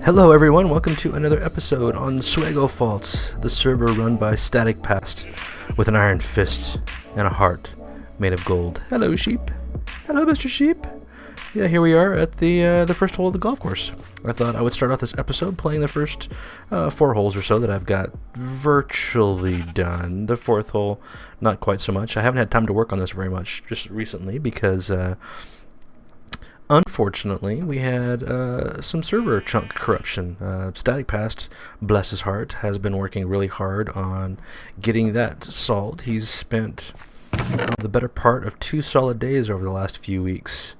Hello everyone, welcome to another episode on SuegoFaults, the server run by Static Past, with an iron fist and a heart made of gold. Hello sheep. Hello Mr. Sheep. Yeah, here we are at the first hole of the golf course. I thought I would start off this episode playing the first 4 holes or so that I've got virtually done. The 4th hole, not quite so much. I haven't had time to work on this very much just recently because unfortunately, we had some server chunk corruption. Static Past, bless his heart, has been working really hard on getting that solved. He's spent the better part of 2 solid days over the last few weeks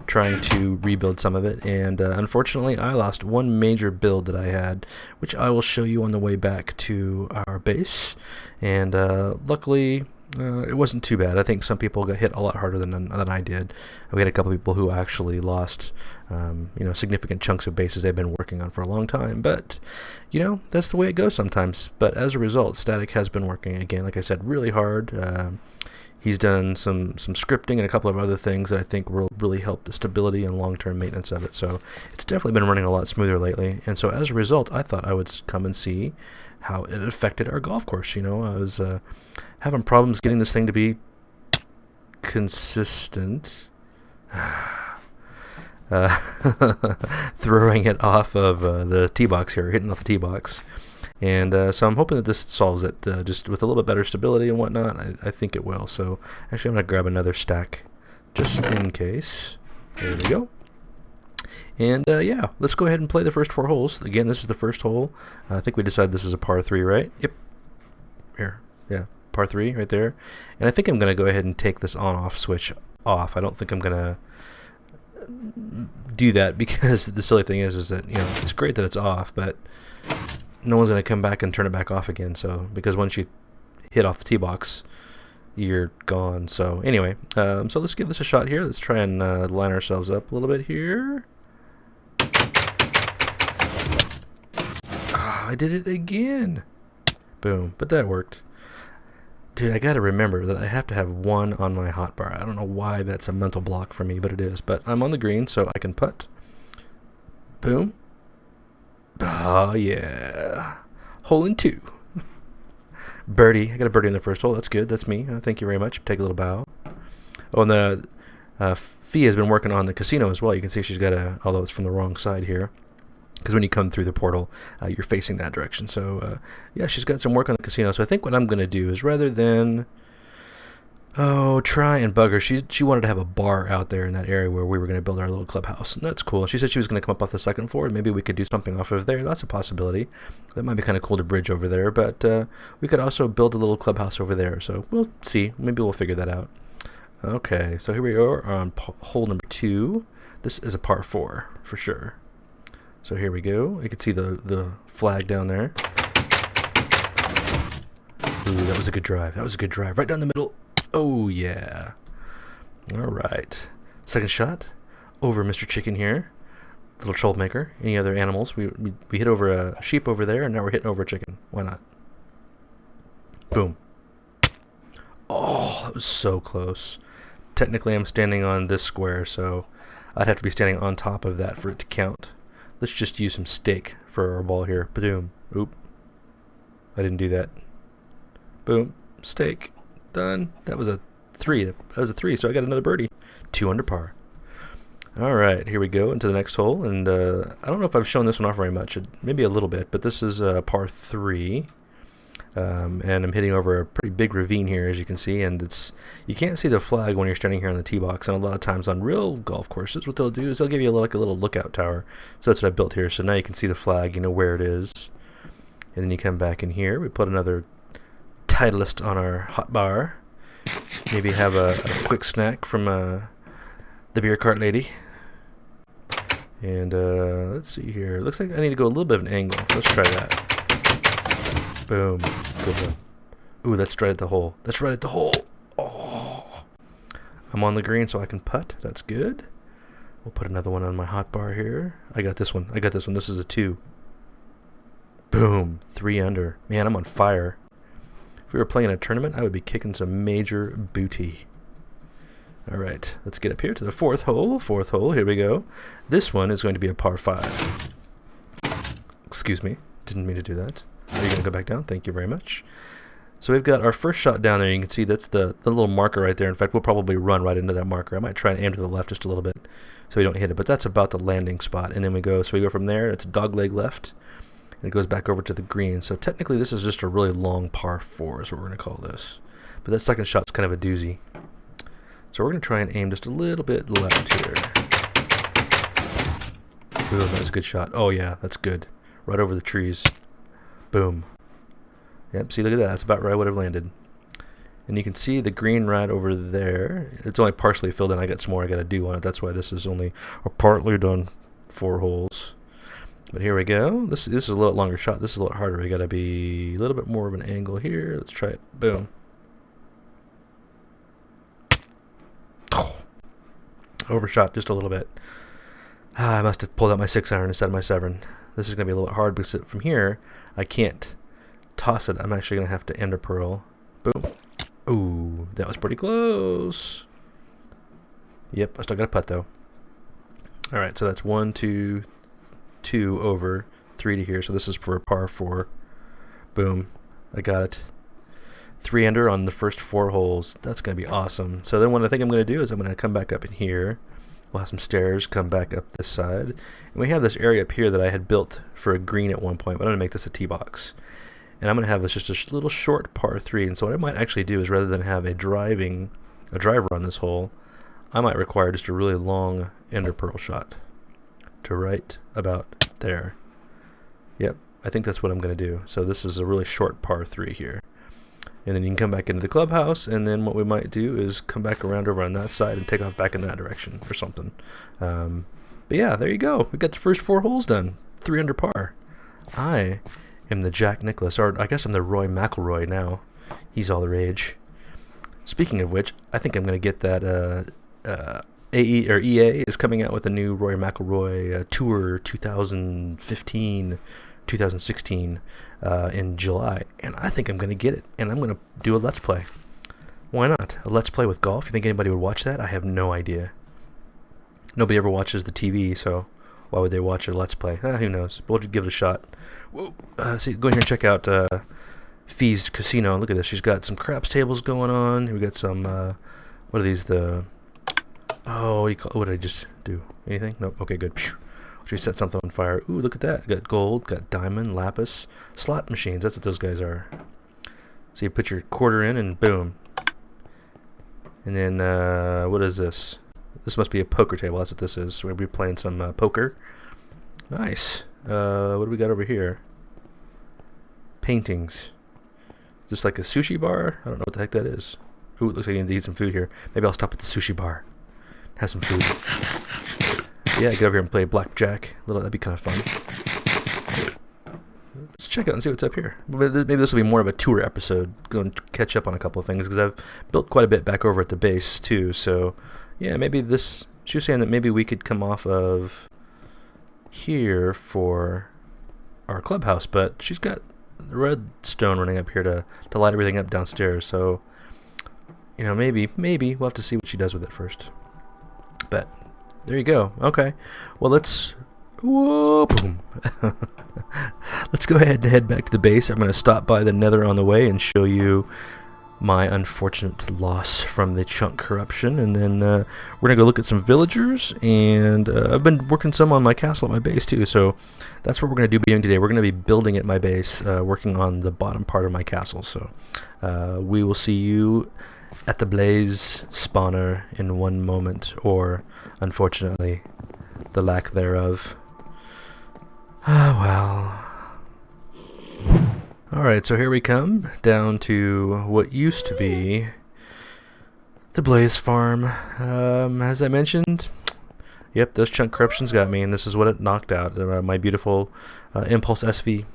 trying to rebuild some of it, and unfortunately I lost one major build that I had, which I will show you on the way back to our base, and luckily it wasn't too bad. I think some people got hit a lot harder than I did. We had a couple people who actually lost significant chunks of bases they've been working on for a long time, but that's the way it goes sometimes. But as a result, Static has been working again, like I said, really hard. He's done some scripting and a couple of other things that I think will really help the stability and long-term maintenance of it. So it's definitely been running a lot smoother lately. And so as a result, I thought I would come and see how it affected our golf course. I was having problems getting this thing to be consistent. Throwing it off of the tee box here, hitting off the tee box. And so I'm hoping that this solves it, just with a little bit better stability and whatnot. I think it will. So actually I'm going to grab another stack just in case. There we go. And yeah, let's go ahead and play the first 4 holes. Again, this is the first hole. I think we decided this was a par 3, right? Yep. Here. Yeah, par 3 right there. And I think I'm going to go ahead and take this on-off switch off. I don't think I'm going to do that because the silly thing is that, it's great that it's off, but no one's going to come back and turn it back off again. So because once you hit off the tee box, you're gone. So anyway, so let's give this a shot here. Let's try and line ourselves up a little bit here. I did it again. Boom. But that worked. Dude, I gotta remember that I have to have 1 on my hotbar. I don't know why that's a mental block for me, but it is. But I'm on the green, so I can putt. Boom. Oh, yeah. Hole in 2. Birdie. I got a birdie in the first hole. That's good. That's me. Thank you very much. Take a little bow. Oh, and the Fee has been working on the casino as well. You can see she's got although it's from the wrong side here, because when you come through the portal, you're facing that direction. So, yeah, she's got some work on the casino. So I think what I'm going to do is rather than try and bug her. She wanted to have a bar out there in that area where we were going to build our little clubhouse. And that's cool. She said she was going to come up off the 2nd floor. Maybe we could do something off of there. That's a possibility. That might be kind of cool to bridge over there. But we could also build a little clubhouse over there. So we'll see. Maybe we'll figure that out. Okay, so here we are on hole number 2. This is a par 4 for sure. So here we go. You can see the flag down there. Ooh, that was a good drive. That was a good drive. Right down the middle. Oh, yeah. All right. Second shot. Over Mr. Chicken here. Little troublemaker. Any other animals? We hit over a sheep over there, and now we're hitting over a chicken. Why not? Boom. Oh, that was so close. Technically, I'm standing on this square, so I'd have to be standing on top of that for it to count. Let's just use some steak for our ball here. Ba-doom. Oop. I didn't do that. Boom. Steak. Done. That was a 3. That was a 3, so I got another birdie. 2 under par. Alright, here we go into the next hole. And I don't know if I've shown this one off very much. Maybe a little bit, but this is par 3. And I'm hitting over a pretty big ravine here, as you can see, and you can't see the flag when you're standing here on the tee box. And a lot of times on real golf courses, what they'll do is they'll give you like a little lookout tower. So that's what I built here. So now you can see the flag, you know where it is. And then you come back in here. We put another Titleist on our hot bar. Maybe have a quick snack from the beer cart lady. And let's see here. Looks like I need to go a little bit of an angle. Let's try that. Boom. Good one. Ooh, that's right at the hole. That's right at the hole. Oh. I'm on the green so I can putt. That's good. We'll put another one on my hot bar here. I got this one. I got this one. This is a 2. Boom. 3 under. Man, I'm on fire. If we were playing a tournament, I would be kicking some major booty. Alright, let's get up here to the fourth hole. Fourth hole, here we go. This one is going to be a par 5. Excuse me, didn't mean to do that. Are you going to go back down? Thank you very much. So we've got our first shot down there. You can see that's the little marker right there. In fact, we'll probably run right into that marker. I might try and aim to the left just a little bit so we don't hit it, but that's about the landing spot. And then we go from there, it's dog leg left, and it goes back over to the green. So technically this is just a really long par 4 is what we're going to call this. But that second shot's kind of a doozy. So we're going to try and aim just a little bit left here. Boom, that's a good shot. Oh yeah, that's good. Right over the trees. Boom. Yep, see, look at that. That's about where I would have landed. And you can see the green right over there. It's only partially filled in. I got some more I got to do on it. That's why this is only a partly done 4 holes. But here we go. This is a little longer shot. This is a little harder. We got to be a little bit more of an angle here. Let's try it. Boom. Oh. Overshot just a little bit. I must have pulled out my 6-iron instead of my 7. This is going to be a little hard because from here I can't toss it. I'm actually going to have to ender pearl. Boom. Ooh, that was pretty close. Yep, I still got a putt though. Alright, so that's 1, 2, 2 over, 3 to here. So this is for a par 4. Boom. I got it. 3 under on the first 4 holes. That's going to be awesome. So then what I think I'm going to do is I'm going to come back up in here. We'll have some stairs, come back up this side. And we have this area up here that I had built for a green at one point, but I'm going to make this a tee box. And I'm going to have this just a little short par 3. And so what I might actually do is rather than have a driver on this hole, I might require just a really long ender pearl shot to right about there. Yep, I think that's what I'm going to do. So this is a really short par 3 here. And then you can come back into the clubhouse, and then what we might do is come back around over on that side and take off back in that direction or something. But yeah, there you go. We got the first 4 holes done. 3 under par. I am the Jack Nicklaus, or I guess I'm the Roy McIlroy now. He's all the rage. Speaking of which, I think I'm going to get that AE or EA is coming out with a new Roy McIlroy Tour 2015 2016 in July, and I think I'm going to get it, and I'm going to do a Let's Play. Why not? A Let's Play with golf? You think anybody would watch that? I have no idea. Nobody ever watches the TV, so why would they watch a Let's Play? Who knows? But we'll give it a shot. Whoa. See, go in here and check out Fee's Casino. Look at this. She's got some craps tables going on. We got some, what are these? Oh, what did I just do? Anything? Nope. Okay, good. She set something on fire. Ooh, look at that. Got gold, got diamond, lapis, slot machines. That's what those guys are. So you put your quarter in and boom. And then, what is this? This must be a poker table. That's what this is. So we'll be playing some poker. Nice. What do we got over here? Paintings. Is this like a sushi bar? I don't know what the heck that is. Ooh, it looks like you need to eat some food here. Maybe I'll stop at the sushi bar. Have some food. Yeah, get over here and play blackjack. That'd be kind of fun. Let's check out and see what's up here. Maybe this will be more of a tour episode. Go and catch up on a couple of things because I've built quite a bit back over at the base too. So, yeah, maybe this. She was saying that maybe we could come off of here for our clubhouse, but she's got the redstone running up here to light everything up downstairs. So, you know, maybe we'll have to see what she does with it first. But there you go. Okay. Well, let's... Whoa, boom. Let's go ahead and head back to the base. I'm going to stop by the nether on the way and show you my unfortunate loss from the chunk corruption. And then we're going to go look at some villagers. And I've been working some on my castle at my base too. So that's what we're going to be doing today. We're going to be building at my base, working on the bottom part of my castle. So we will see you at the blaze spawner in one moment, or unfortunately the lack thereof. Ah, well. Alright, so here we come down to what used to be the blaze farm. As I mentioned, yep, those chunk corruptions got me, and this is what it knocked out. My beautiful Impulse SV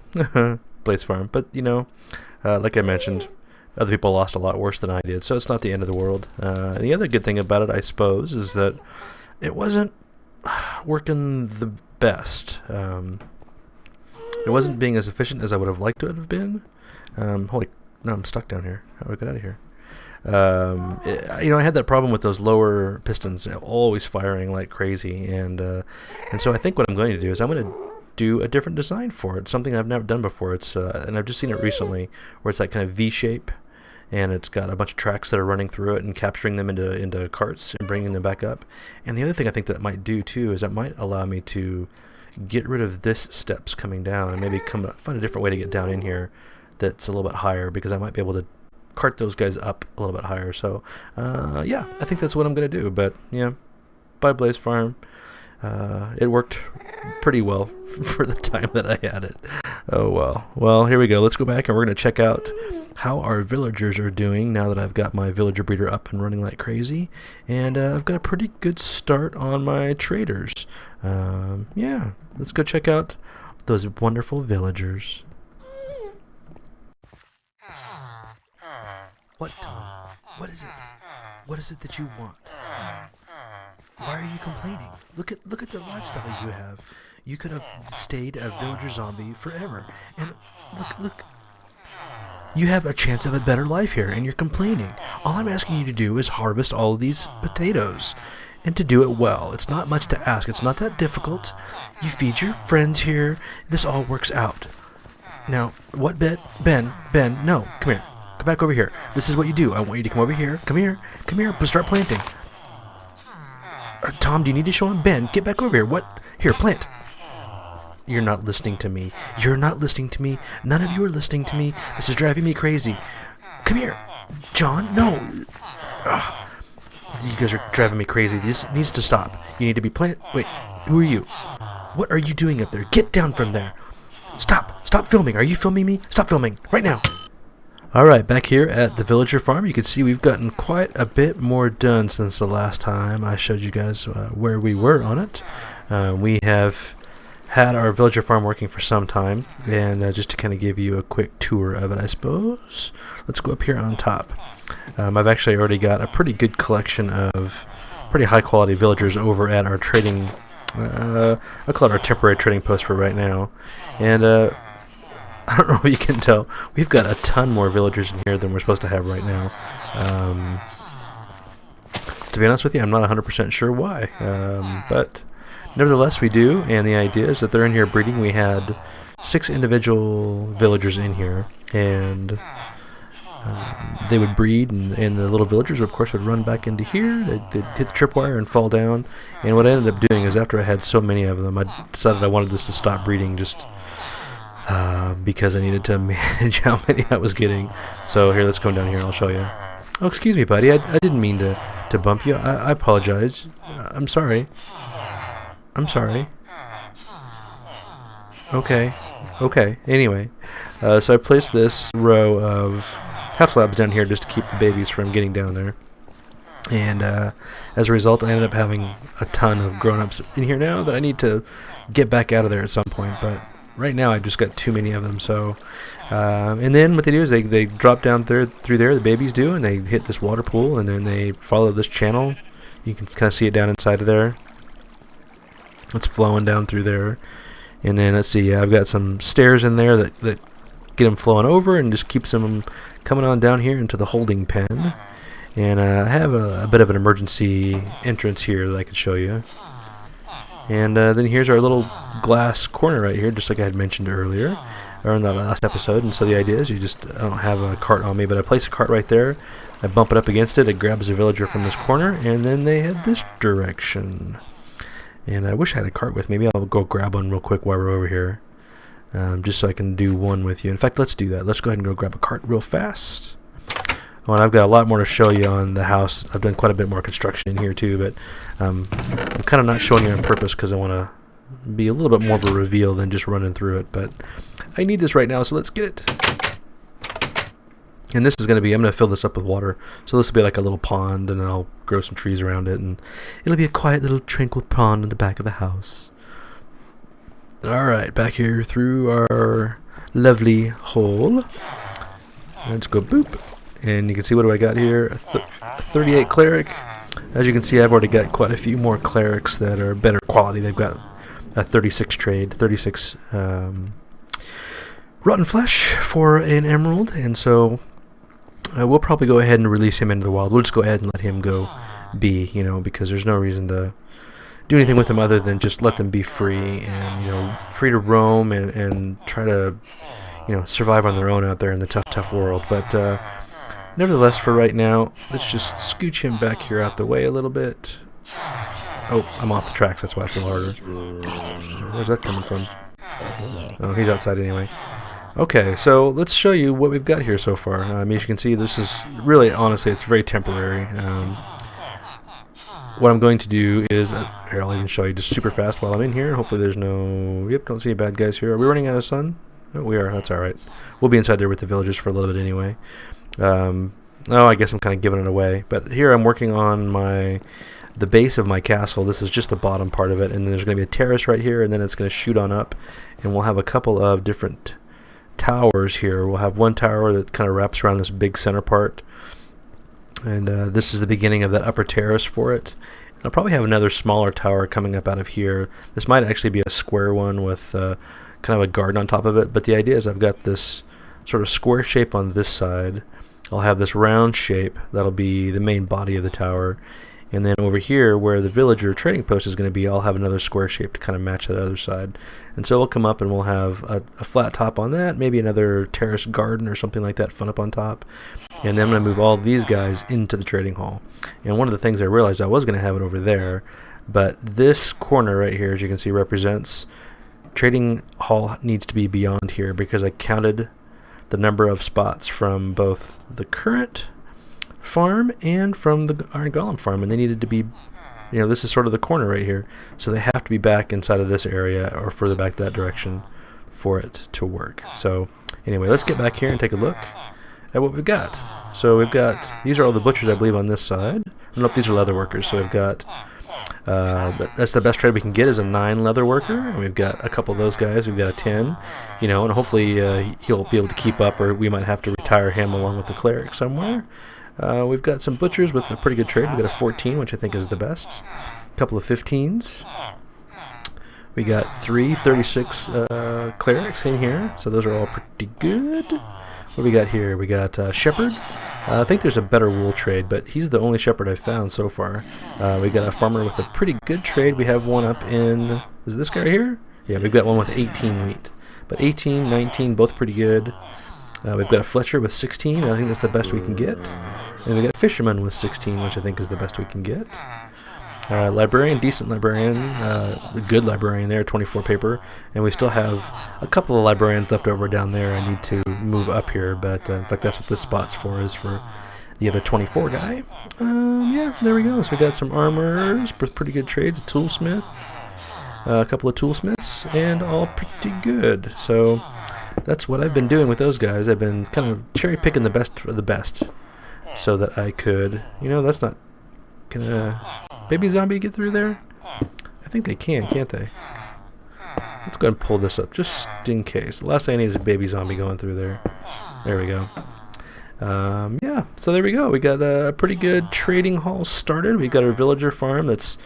blaze farm. But you know, like I mentioned, other people lost a lot worse than I did, so it's not the end of the world. The other good thing about it, I suppose, is that it wasn't working the best. It wasn't being as efficient as I would have liked to have been. Holy, no, I'm stuck down here. How do I get out of here? I had that problem with those lower pistons always firing like crazy, and so I think what I'm going to do is I'm going to do a different design for it, something I've never done before. It's and I've just seen it recently, where it's that kind of V shape, and it's got a bunch of tracks that are running through it and capturing them into carts and bringing them back up. And the other thing I think that might do too is it might allow me to get rid of this steps coming down and maybe find a different way to get down in here that's a little bit higher, because I might be able to cart those guys up a little bit higher. So yeah, I think that's what I'm gonna do. But yeah, bye Blaze Farm. It worked pretty well for the time that I had it. Oh well. Well, here we go. Let's go back and we're going to check out how our villagers are doing now that I've got my villager breeder up and running like crazy. And I've got a pretty good start on my traders. Yeah, let's go check out those wonderful villagers. What, Tom? What is it? What is it that you want? Why are you complaining? Look at the lifestyle you have. You could have stayed a villager zombie forever. And look. You have a chance of a better life here, and you're complaining. All I'm asking you to do is harvest all of these potatoes, and to do it well. It's not much to ask. It's not that difficult. You feed your friends here. This all works out. Now, what, Ben, no, come here. Come back over here. This is what you do. I want you to come over here. Come here, start planting. Tom, do you need to show him? Ben, get back over here. What? Here, plant. You're not listening to me. You're not listening to me. None of you are listening to me. This is driving me crazy. Come here. John, no. Ugh. You guys are driving me crazy. This needs to stop. You need to be plant. Wait, who are you? What are you doing up there? Get down from there. Stop filming. Are you filming me? Stop filming right now. Alright, back here at the villager farm, you can see we've gotten quite a bit more done since the last time I showed you guys where we were on it. We have had our villager farm working for some time, and just to kind of give you a quick tour of it, I suppose, let's go up here on top. I've actually already got a pretty good collection of pretty high quality villagers over at our trading, I'll call it our temporary trading post for right now, and I don't know if you can tell, we've got a ton more villagers in here than we're supposed to have right now. To be honest with you, I'm not 100% sure why, but nevertheless we do, and the idea is that they're in here breeding. We had 6 individual villagers in here, and they would breed, and the little villagers of course would run back into here. They'd hit the tripwire and fall down, and what I ended up doing is, after I had so many of them, I decided I wanted this to stop breeding, just because I needed to manage how many I was getting. So here, let's go down here and I'll show you. Oh, excuse me, buddy. I didn't mean to bump you. I apologize. I'm sorry. Okay. Anyway, so I placed this row of half slabs down here just to keep the babies from getting down there. And as a result, I ended up having a ton of grown-ups in here now that I need to get back out of there at some point. But right now I've just got too many of them. So and then what they do is they drop down through there, the babies do, and they hit this water pool, and then they follow this channel. You can kind of see it down inside of there. It's flowing down through there. And then let's see, I've got some stairs in there that get them flowing over and just keeps them coming on down here into the holding pen. And I have a bit of an emergency entrance here that I could show you. And then here's our little glass corner right here, just like I had mentioned earlier, or in the last episode. And so the idea is I don't have a cart on me, but I place a cart right there. I bump it up against it. It grabs a villager from this corner, and then they head this direction. And I wish I had a cart with me. Maybe I'll go grab one real quick while we're over here, just so I can do one with you. In fact, let's do that. Let's go ahead and go grab a cart real fast. Oh, and I've got a lot more to show you on the house. I've done quite a bit more construction in here too, but I'm kind of not showing you on purpose because I want to be a little bit more of a reveal than just running through it. But I need this right now, so let's get it. And this is going to be, I'm going to fill this up with water. So this will be like a little pond, and I'll grow some trees around it, and it'll be a quiet little tranquil pond in the back of the house. Alright, back here through our lovely hole. Let's go boop. And you can see, what do I got here? A 38 cleric. As you can see, I've already got quite a few more clerics that are better quality. They've got a 36 trade, 36 rotten flesh for an emerald, and so we'll probably go ahead and release him into the wild. We'll just go ahead and let him go be, you know, because there's no reason to do anything with them other than just let them be free and, you know, free to roam and try to, you know, survive on their own out there in the tough world. But nevertheless, for right now, let's just scooch him back here out the way a little bit. Oh, I'm off the tracks, that's why it's a little harder. Where's that coming from? Oh, he's outside anyway. Okay, so let's show you what we've got here so far. As you can see, this is really, honestly, it's very temporary. What I'm going to do is, here, I'll even show you just super fast while I'm in here. Hopefully there's no, yep, don't see any bad guys here. Are we running out of sun? Oh, we are, that's alright. We'll be inside there with the villagers for a little bit anyway. Oh, I guess I'm kind of giving it away. But here I'm working on the base of my castle. This is just the bottom part of it, and then there's going to be a terrace right here, and then it's going to shoot on up, and we'll have a couple of different towers here. We'll have one tower that kind of wraps around this big center part, and this is the beginning of that upper terrace for it. And I'll probably have another smaller tower coming up out of here. This might actually be a square one with kind of a garden on top of it, but the idea is I've got this sort of square shape on this side. I'll have this round shape that'll be the main body of the tower, and then over here where the villager trading post is going to be, I'll have another square shape to kind of match that other side. And so we'll come up and we'll have a flat top on that, maybe another terrace garden or something like that fun up on top. And then I'm going to move all these guys into the trading hall. And one of the things I realized, I was going to have it over there, but this corner right here, as you can see, represents trading hall needs to be beyond here, because I counted the number of spots from both the current farm and from the Iron Golem farm, and they needed to be, you know, this is sort of the corner right here, so they have to be back inside of this area or further back that direction for it to work. So anyway, let's get back here and take a look at what we've got. So we've got, these are all the butchers, I believe, on this side. Nope, these are leather workers. So we've got that's the best trade we can get, is a 9 leather worker, and we've got a couple of those guys. We've got a 10, you know, and hopefully he'll be able to keep up, or we might have to retire him along with the cleric somewhere. We've got some butchers with a pretty good trade. We've got a 14, which I think is the best. A couple of 15s. We got 3 36 clerics in here, so those are all pretty good. What do we got here? We got shepherd. I think there's a better wool trade, but he's the only shepherd I've found so far. We got a farmer with a pretty good trade. We have one up in, is this guy right here? Yeah, we've got one with 18 wheat. But 18, 19, both pretty good. We've got a Fletcher with 16, I think that's the best we can get. And we've got a Fisherman with 16, which I think is the best we can get. Librarian, decent librarian, a good librarian there, 24 paper. And we still have a couple of librarians left over down there I need to move up here, but in fact that's what this spot's for, is for the other 24 guy. Yeah, there we go. So we got some armors, pretty good trades, a toolsmith, a couple of toolsmiths, and all pretty good. So that's what I've been doing with those guys. I've been kind of cherry picking the best of the best, so that I could, you know, that's not gonna baby zombie get through there. I think they can, can't they? Let's go ahead and pull this up just in case. The last thing I need is a baby zombie going through there. There we go. Yeah, so there we go. We got a pretty good trading hall started. We got our villager farm that's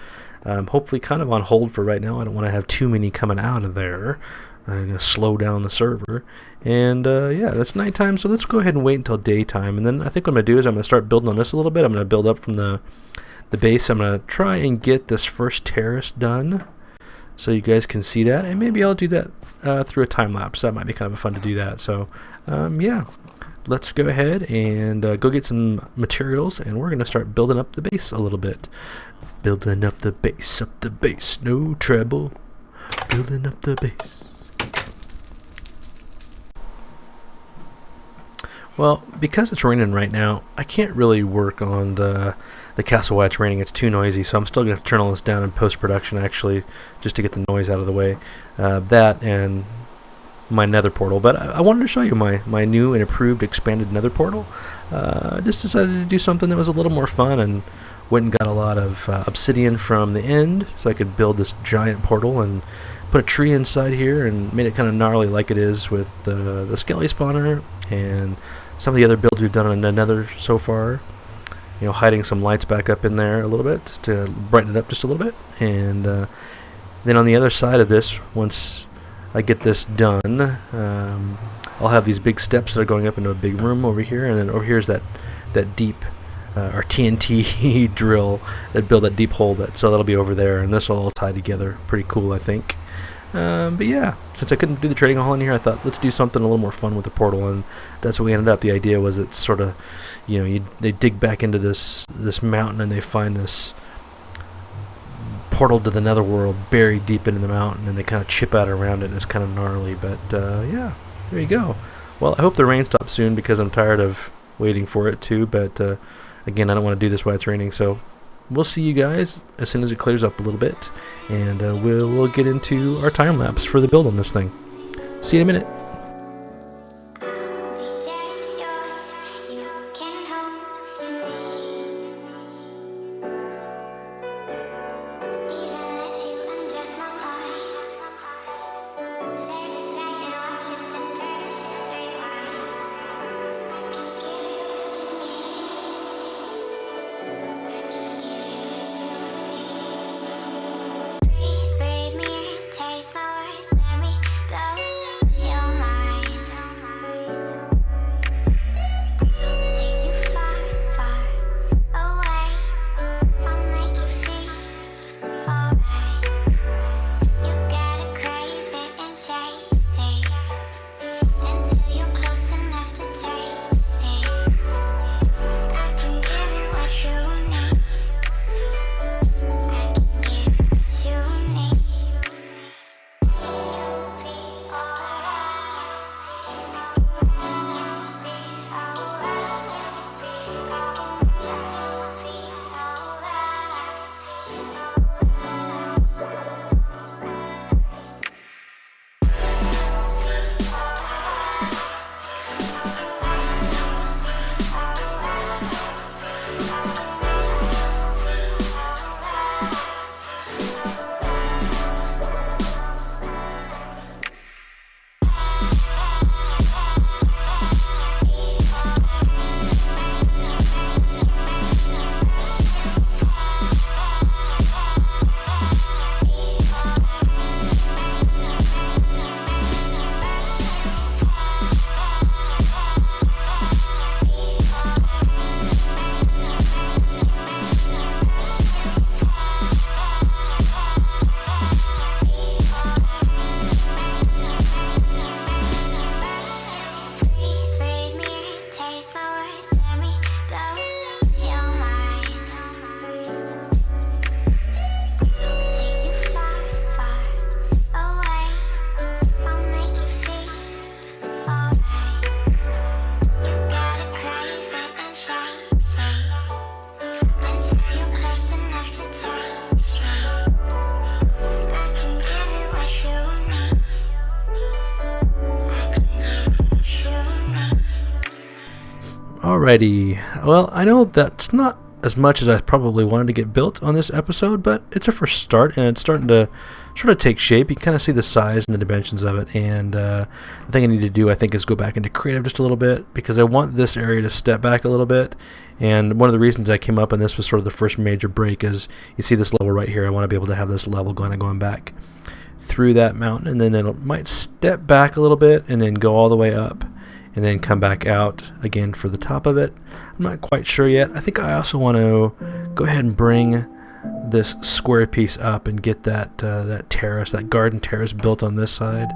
hopefully kind of on hold for right now. I don't want to have too many coming out of there. I'm going to slow down the server. And yeah, that's nighttime, so let's go ahead and wait until daytime. And then I think what I'm going to do is I'm going to start building on this a little bit. I'm going to build up from the base. I'm going to try and get this first terrace done so you guys can see that. And maybe I'll do that through a time-lapse. That might be kind of fun to do that. So yeah, let's go ahead and go get some materials, and we're going to start building up the base a little bit. Building up the base, no trouble. Building up the base. Well, because it's raining right now, I can't really work on the castle while it's raining. It's too noisy, so I'm still going to turn all this down in post-production, actually, just to get the noise out of the way. That and my nether portal. But I wanted to show you my new and improved expanded nether portal. I just decided to do something that was a little more fun, and went and got a lot of obsidian from the end, so I could build this giant portal and put a tree inside here, and made it kind of gnarly like it is with the skelly spawner and some of the other builds we've done on the nether so far. You know, hiding some lights back up in there a little bit to brighten it up just a little bit. And then on the other side of this, once I get this done, I'll have these big steps that are going up into a big room over here, and then over here is that deep our TNT drill that build that deep hole, so that'll be over there, and this will all tie together. Pretty cool, I think. But yeah, since I couldn't do the trading hall in here, I thought let's do something a little more fun with the portal, and that's what we ended up. The idea was it's sort of, you know, they dig back into this mountain and they find this portal to the netherworld buried deep into the mountain, and they kind of chip out around it, and it's kind of gnarly. But yeah, there you go. Well, I hope the rain stops soon because I'm tired of waiting for it to. But again, I don't want to do this while it's raining, so we'll see you guys as soon as it clears up a little bit, and we'll get into our time lapse for the build on this thing. See you in a minute. Alrighty, well, I know that's not as much as I probably wanted to get built on this episode, but it's a first start, and it's starting to sort of take shape. You can kind of see the size and the dimensions of it, and the thing I need to do, I think, is go back into creative just a little bit, because I want this area to step back a little bit. And one of the reasons I came up, and this was sort of the first major break, is you see this level right here. I want to be able to have this level going back through that mountain, and then it might step back a little bit and then go all the way up and then come back out again for the top of it. I'm not quite sure yet. I think I also want to go ahead and bring this square piece up and get that that terrace, that garden terrace built on this side,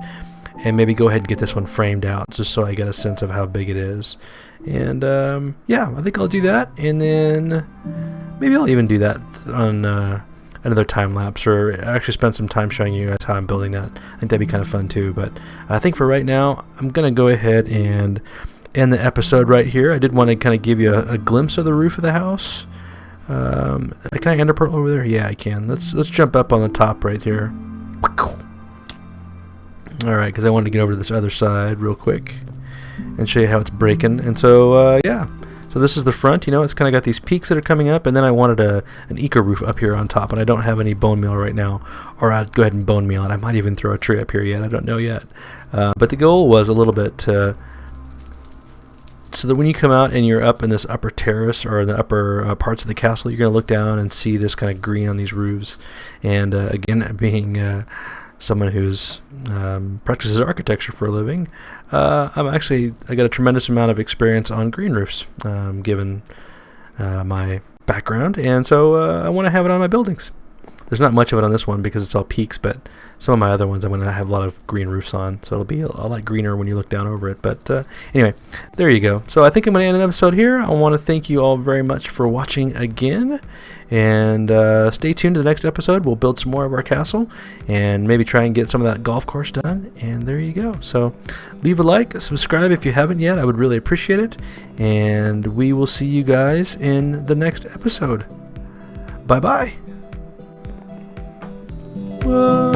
and maybe go ahead and get this one framed out just so I get a sense of how big it is. And yeah, I think I'll do that, and then maybe I'll even do that on another time lapse, or actually spend some time showing you guys how I'm building that. I think that'd be kind of fun too. But I think for right now, I'm gonna go ahead and end the episode right here. I did want to kind of give you a glimpse of the roof of the house. Can I ender pearl over there? Yeah, I can. Let's jump up on the top right here. All right, because I wanted to get over to this other side real quick and show you how it's breaking. And so yeah. So this is the front, you know, it's kind of got these peaks that are coming up, and then I wanted an eco roof up here on top, and I don't have any bone meal right now, or I'd go ahead and bone meal it. I might even throw a tree up here yet, I don't know yet. But the goal was a little bit so that when you come out and you're up in this upper terrace, or in the upper parts of the castle, you're going to look down and see this kind of green on these roofs. And again, being someone who's practices architecture for a living, I got a tremendous amount of experience on green roofs, given my background, and so I want to have it on my buildings. There's not much of it on this one because it's all peaks, but some of my other ones I'm going to have a lot of green roofs on, so it'll be a lot greener when you look down over it. But anyway, there you go. So I think I'm going to end the episode here. I want to thank you all very much for watching again, and stay tuned to the next episode. We'll build some more of our castle and maybe try and get some of that golf course done, and there you go. So leave a like, subscribe if you haven't yet. I would really appreciate it, and we will see you guys in the next episode. Bye-bye. Whoa.